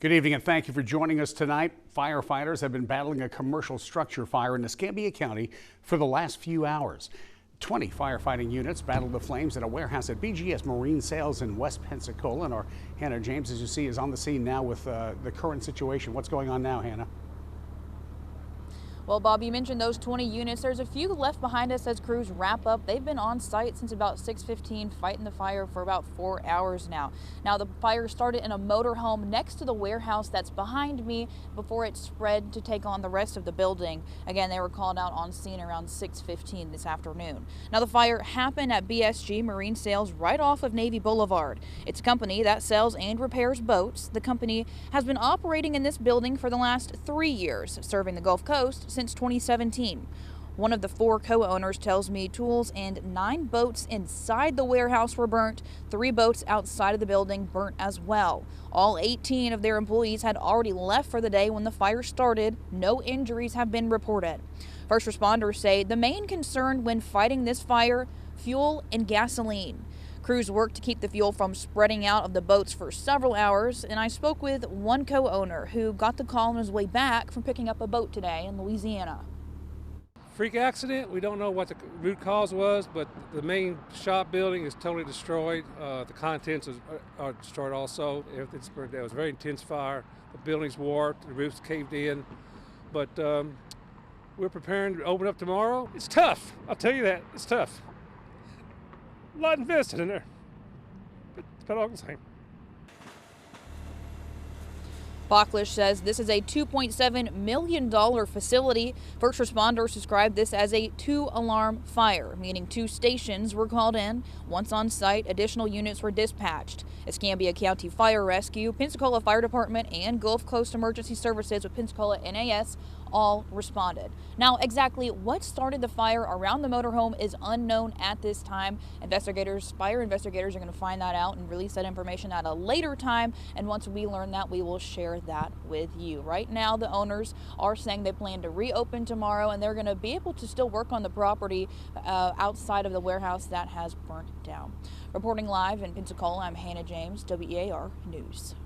Good evening and thank you for joining us tonight. Firefighters have been battling a commercial structure fire in Escambia County for the last few hours. 20 firefighting units battled the flames at a warehouse at BGS Marine Sales in West Pensacola. And our Hannah James, as you see, is on the scene now with the current situation. What's going on now, Hannah? Well, Bob, you mentioned those 20 units. There's a few left behind us as crews wrap up. They've been on site since about 6:15, fighting the fire for about 4 hours now. Now, the fire started in a motorhome next to the warehouse that's behind me before it spread to take on the rest of the building. Again, they were called out on scene around 6:15 this afternoon. Now, the fire happened at BGS Marine Sales right off of Navy Boulevard. It's a company that sells and repairs boats. The company has been operating in this building for the last 3 years, serving the Gulf Coast since 2017. One of the 4 co-owners tells me tools and 9 boats inside the warehouse were burnt. 3 boats outside of the building burnt as well. All 18 of their employees had already left for the day when the fire started. No injuries have been reported. First responders say the main concern when fighting this fire, fuel and gasoline. Crews worked to keep the fuel from spreading out of the boats for several hours, and I spoke with one co-owner who got the call on his way back from picking up a boat today in Louisiana. Freak accident. We don't know what the root cause was, but the main shop building is totally destroyed. The contents are destroyed also. Everything's burned down. It was a very intense fire. The building's warped, the roof's caved in, but we're preparing to open up tomorrow. It's tough. I'll tell you that. It's tough. A lot invested in there, but it's about all the same. Bachlish says this is a $2.7 million facility. First responders described this as a 2-alarm fire, meaning 2 stations were called in. Once on site, additional units were dispatched. Escambia County Fire Rescue, Pensacola Fire Department, and Gulf Coast Emergency Services with Pensacola NAS all responded. Now, exactly what started the fire around the motorhome is unknown at this time. Fire investigators are going to find that out and release that information at a later time. And once we learn that, we will share that with you. Right now, the owners are saying they plan to reopen tomorrow, and they're going to be able to still work on the property outside of the warehouse that has burnt down. Reporting live in Pensacola, I'm Hannah James, WEAR News.